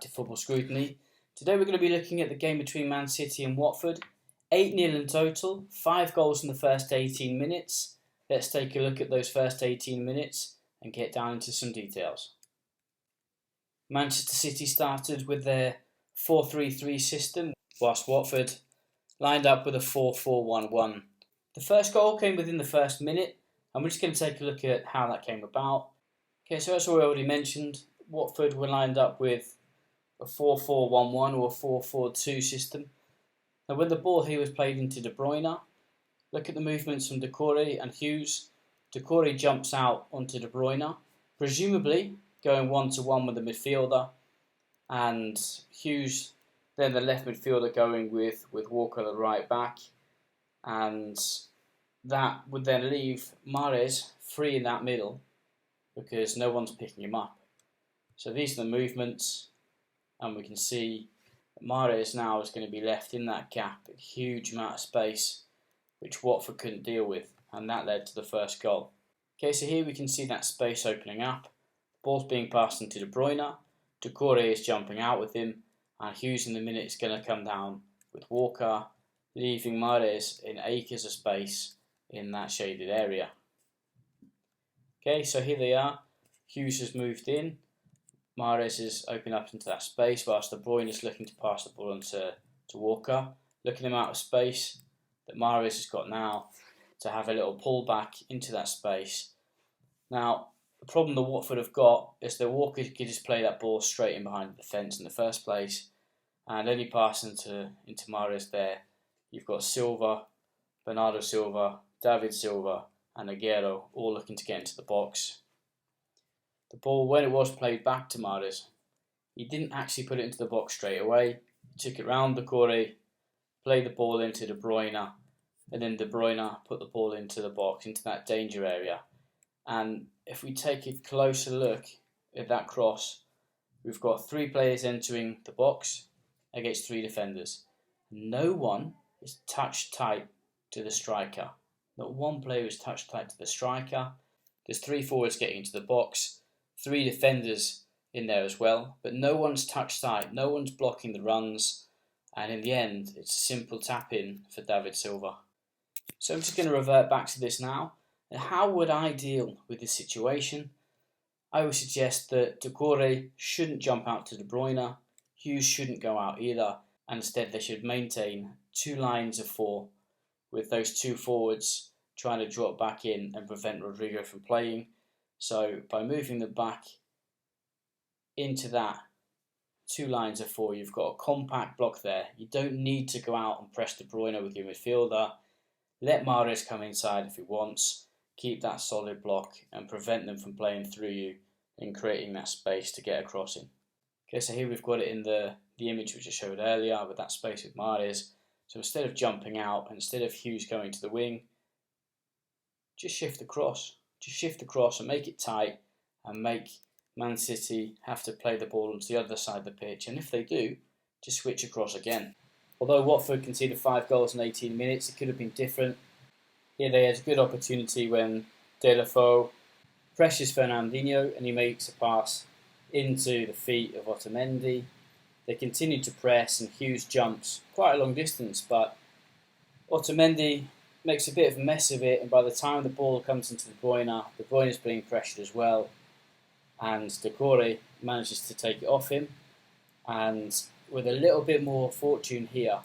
back to Football Scrutiny. Today we're going to be looking at the game between Man City and Watford. 8-0 in total, 5 goals in the first 18 minutes. Let's take a look at those first 18 minutes and get down into some details. Manchester City started with their 4-3-3 system, whilst Watford lined up with a 4-4-1-1. The first goal came within the first minute, and we're just going to take a look at how that came about. Okay, so as I already mentioned, Watford were lined up with a 4-4-1-1 or a 4-4-2 system. Now when the ball here was played into De Bruyne, look at the movements from Doucouré and Hughes. Doucouré jumps out onto De Bruyne, presumably going one-to-one with the midfielder, and Hughes, then the left midfielder, going with Walker the right back, and that would then leave Mahrez free in that middle because no one's picking him up. So these are the movements, and we can see that Mahrez now is going to be left in that gap, a huge amount of space, which Watford couldn't deal with, and that led to the first goal. Okay, so here we can see that space opening up, ball's being passed into De Bruyne, Doucouré is jumping out with him, and Hughes in the minute is going to come down with Walker, leaving Mahrez in acres of space in that shaded area. Okay, so here they are. Hughes has moved in. Mahrez is opening up into that space whilst De Bruyne is looking to pass the ball on to Walker. Look at the amount of space that Mahrez has got now to have a little pull back into that space. Now, the problem that Watford have got is that Walker could just play that ball straight in behind the defence in the first place, and any pass into Mahrez there, you've got Silva, Bernardo Silva, David Silva and Aguero all looking to get into the box. The ball, when it was played back to Mahrez, he didn't actually put it into the box straight away. He took it round Doucouré, played the ball into De Bruyne, and then De Bruyne put the ball into the box, into that danger area. And if we take a closer look at that cross, we've got 3 players entering the box against 3 defenders. No one is touched tight to the striker. Not one player is touched tight to the striker. There's 3 forwards getting into the box, 3 defenders in there as well, but no one's touched tight, no one's blocking the runs, and in the end, it's a simple tap in for David Silva. So I'm just going to revert back to this now. And how would I deal with this situation? I would suggest that Doucouré shouldn't jump out to De Bruyne, Hughes shouldn't go out either, and instead they should maintain 2 lines of 4 with those 2 forwards trying to drop back in and prevent Rodrigo from playing. So by moving them back into that 2 lines of 4, you've got a compact block there. You don't need to go out and press De Bruyne with your midfielder. Let Mahrez come inside if he wants. Keep that solid block and prevent them from playing through you and creating that space to get across in. Okay, so here we've got it in the image which I showed earlier with that space with Mahrez. So instead of jumping out, and instead of Hughes going to the wing, just shift the cross. Just shift the cross and make it tight and make Man City have to play the ball onto the other side of the pitch. And if they do, just switch across again. Although Watford conceded 5 goals in 18 minutes, it could have been different. Here they had a good opportunity when Deulofeu presses Fernandinho and he makes a pass into the feet of Otamendi. They continue to press and Hughes jumps quite a long distance, but Otamendi makes a bit of a mess of it, and by the time the ball comes into De Bruyne is being pressured as well, and Doucouré manages to take it off him, and with a little bit more fortune here,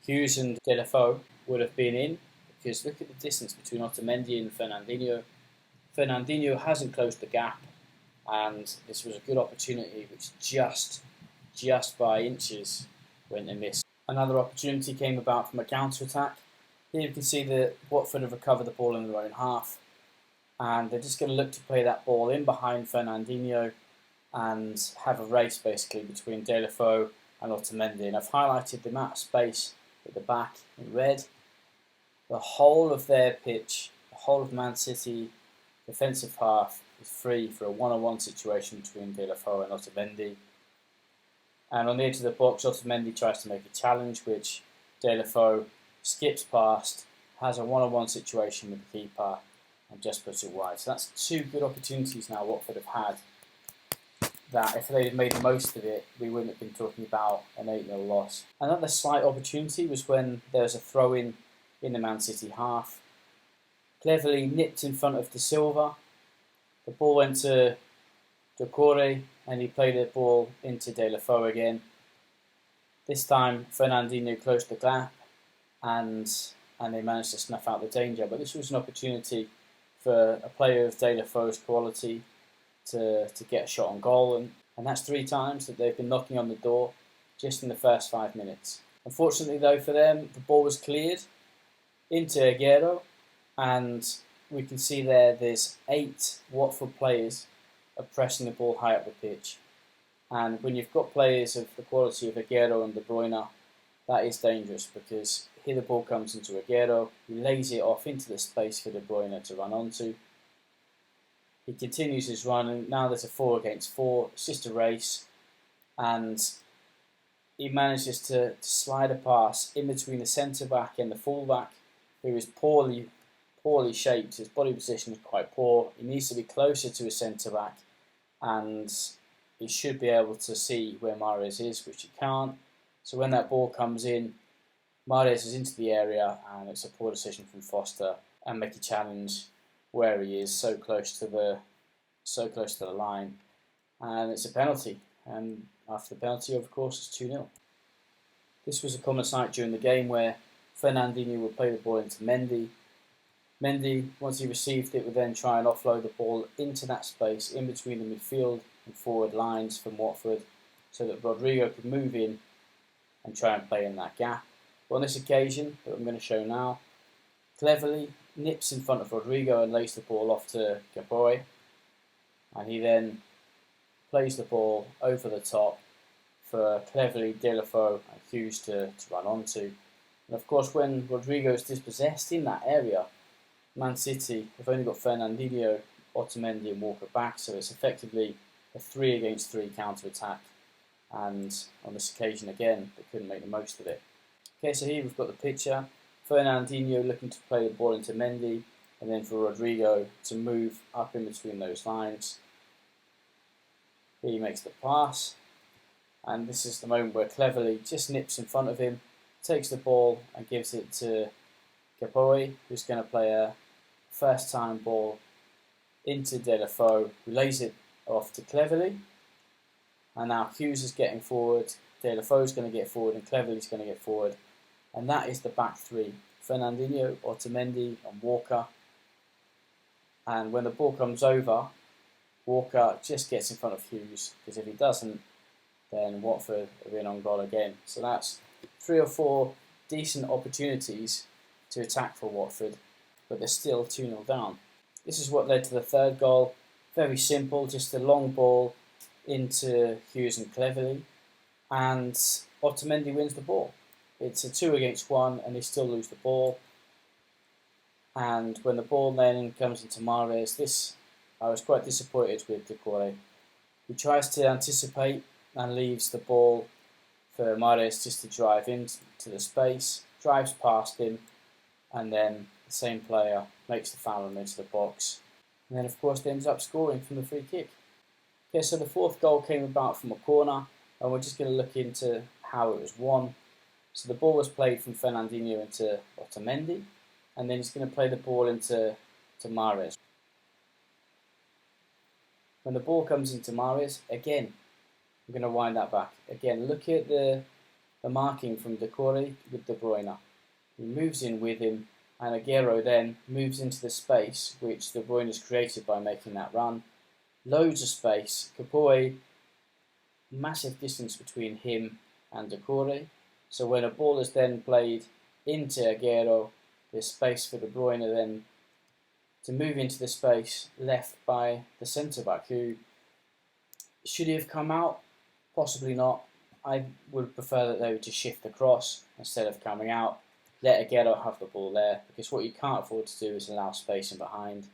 Hughes and Deulofeu would have been in, because look at the distance between Otamendi and Fernandinho. Fernandinho hasn't closed the gap, and this was a good opportunity which just by inches went amiss. Another opportunity came about from a counter-attack. Here you can see that Watford have recovered the ball in their own half, and they're just going to look to play that ball in behind Fernandinho and have a race basically between Deulofeu and Otamendi. And I've highlighted the amount of space at the back in red. The whole of their pitch, the whole of Man City defensive half is free for a one-on-one situation between Deulofeu and Otamendi. And on the edge of the box, Otamendi tries to make a challenge, which Deulofeu skips past, has a one-on-one situation with the keeper, and just puts it wide. So that's 2 good opportunities now Watford have had that if they'd made the most of it, we wouldn't have been talking about an 8-0 loss. Another slight opportunity was when there was a throw-in in the Man City half. Cleverly nipped in front of De Silva. The ball went to Doucouré and he played the ball into Deulofeu again. This time Fernandinho closed the gap and they managed to snuff out the danger. But this was an opportunity for a player of Deulofeu's quality to get a shot on goal, and that's 3 times that they've been knocking on the door just in the first 5 minutes. Unfortunately though for them, the ball was cleared into Aguero, and we can see there's 8 Watford players are pressing the ball high up the pitch. And when you've got players of the quality of Aguero and De Bruyne, that is dangerous, because here the ball comes into Aguero, he lays it off into the space for De Bruyne to run onto. He continues his run, and now there's a 4 against 4. It's just a race, and he manages to slide a pass in between the centre-back and the full-back, who is poorly shaped. His body position is quite poor. He needs to be closer to his centre-back, and he should be able to see where Mahrez is, which he can't. So when that ball comes in, Mahrez is into the area, and it's a poor decision from Foster and make a challenge where he is so close to the line, and it's a penalty. And after the penalty, of course, it's 2-0. This was a common sight during the game where Fernandinho would play the ball into Mendy. Mendy, once he received it, would then try and offload the ball into that space in between the midfield and forward lines from Watford, so that Rodrigo could move in and try and play in that gap. But on this occasion that I'm going to show now, Cleverly nips in front of Rodrigo and lays the ball off to Capoe, and he then plays the ball over the top for Cleverly, Deulofeu and Hughes to run onto. And of course, when Rodrigo is dispossessed in that area, Man City have only got Fernandinho, Otamendi and Walker back, so it's effectively a 3 against 3 counter-attack, and on this occasion again they couldn't make the most of it. Okay, so here we've got the picture. Fernandinho looking to play the ball into Mendy, and then for Rodrigo to move up in between those lines. Here he makes the pass, and this is the moment where Cleverly just nips in front of him, takes the ball and gives it to Capoe, who's going to play a first time ball into Deulofeu, who lays it off to Cleverly. And now Hughes is getting forward, Deulofeu's going to get forward, and Cleverly's going to get forward. And that is the back 3, Fernandinho, Otamendi and Walker. And when the ball comes over, Walker just gets in front of Hughes, because if he doesn't, then Watford are in on goal again. So that's 3 or 4 decent opportunities to attack for Watford, but they're still 2-0 down. This is what led to the 3rd goal. Very simple, just a long ball into Hughes and Cleverly, and Otamendi wins the ball. It's a 2 against 1 and they still lose the ball. And when the ball then comes into Mahrez, I was quite disappointed with Doucouré. He tries to anticipate and leaves the ball for Mahrez just to drive into the space, drives past him, and then the same player makes the foul and into the box. And then of course they ends up scoring from the free kick. Okay, so the 4th goal came about from a corner, and we're just going to look into how it was won. So the ball was played from Fernandinho into Otamendi, and then he's going to play the ball into Mahrez. When the ball comes into Mahrez, again, I'm going to wind that back. Again, look at the marking from Doucouré with De Bruyne. He moves in with him, and Aguero then moves into the space which De Bruyne has created by making that run. Loads of space. Capoe, massive distance between him and Doucouré. So when a ball is then played into Aguero, there's space for De Bruyne then to move into the space left by the centre-back, who, should he have come out? Possibly not. I would prefer that they would just shift across instead of coming out. Let Aguero have the ball there, because what you can't afford to do is allow space in behind.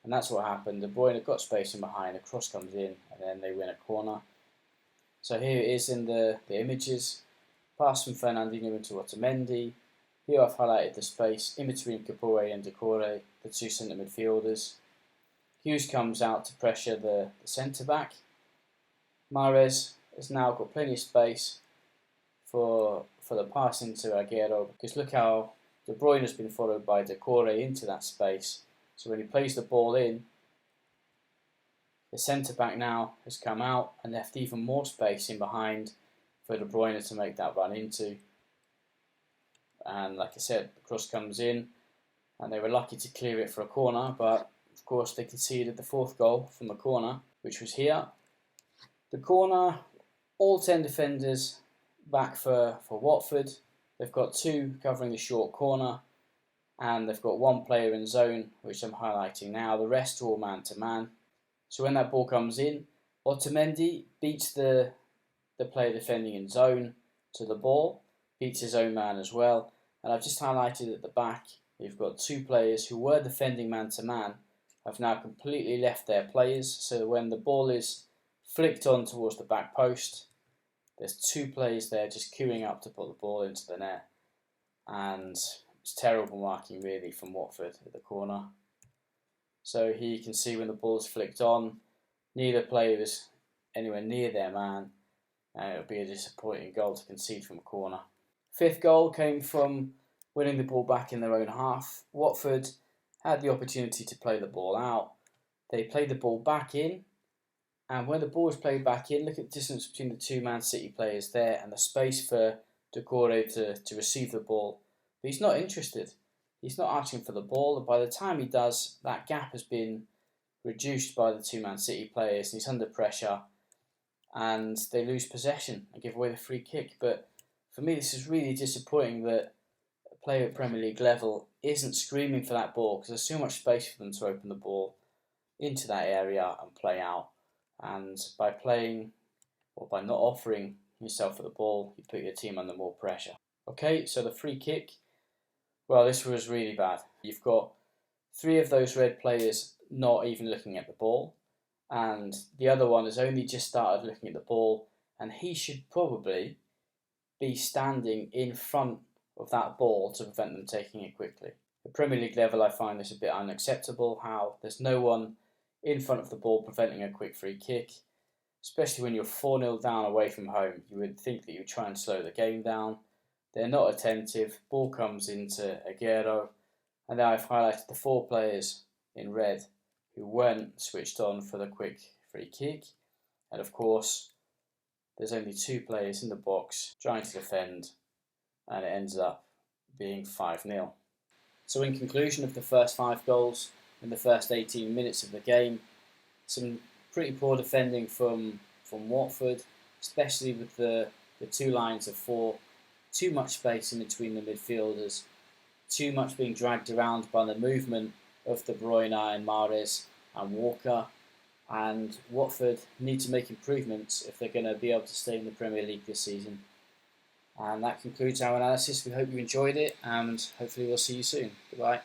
And that's what happened. De Bruyne got space in behind, a cross comes in, and then they win a corner. So here it is in the images. Pass from Fernandinho into Otamendi. Here I've highlighted the space in between Capoe and Doucouré, the 2 centre midfielders. Hughes comes out to pressure the centre-back. Mahrez has now got plenty of space for the pass into Aguero, because look how De Bruyne has been followed by Decore into that space. So when he plays the ball in, the centre-back now has come out and left even more space in behind for De Bruyne to make that run into. And like I said, the cross comes in and they were lucky to clear it for a corner, but of course they conceded the fourth goal from the corner, which was here. The corner, all 10 defenders back for Watford. They've got 2 covering the short corner, and they've got 1 player in zone, which I'm highlighting now. The rest are all man-to-man. So when that ball comes in, Otamendi beats the player defending in zone to the ball, beats his own man as well. And I've just highlighted at the back, you've got 2 players who were defending man-to-man, have now completely left their players. So when the ball is flicked on towards the back post, there's 2 players there just queuing up to put the ball into the net. And it's terrible marking really from Watford at the corner. So here you can see when the ball's flicked on, neither player is anywhere near their man, and it'll be a disappointing goal to concede from a corner. 5th goal came from winning the ball back in their own half. Watford had the opportunity to play the ball out. They played the ball back in, and when the ball is played back in, look at the distance between the 2 Man City players there and the space for Decore to receive the ball. But he's not interested. He's not asking for the ball, and by the time he does, that gap has been reduced by the 2 Man City players, and he's under pressure, and they lose possession and give away the free kick. But for me, this is really disappointing that a player at Premier League level isn't screaming for that ball, because there's so much space for them to open the ball into that area and play out. And by playing, or by not offering yourself for the ball, you put your team under more pressure. Okay, so the free kick. Well, this was really bad. You've got 3 of those red players not even looking at the ball, and the other one has only just started looking at the ball, and he should probably be standing in front of that ball to prevent them taking it quickly. At Premier League level, I find this a bit unacceptable, how there's no one in front of the ball preventing a quick free kick, especially when you're 4-0 down away from home. You would think that you would try and slow the game down. They're not attentive. Ball comes into Aguero, and now I've highlighted the 4 players in red who weren't switched on for the quick free kick. And of course, there's only 2 players in the box trying to defend, and it ends up being 5-0. So in conclusion of the first 5 goals in the first 18 minutes of the game, some pretty poor defending from Watford, especially with the 2 lines of 4. Too much space in between the midfielders, too much being dragged around by the movement of De Bruyne and Mahrez and Walker, and Watford need to make improvements if they're going to be able to stay in the Premier League this season. And that concludes our analysis. We hope you enjoyed it, and hopefully we'll see you soon. Goodbye.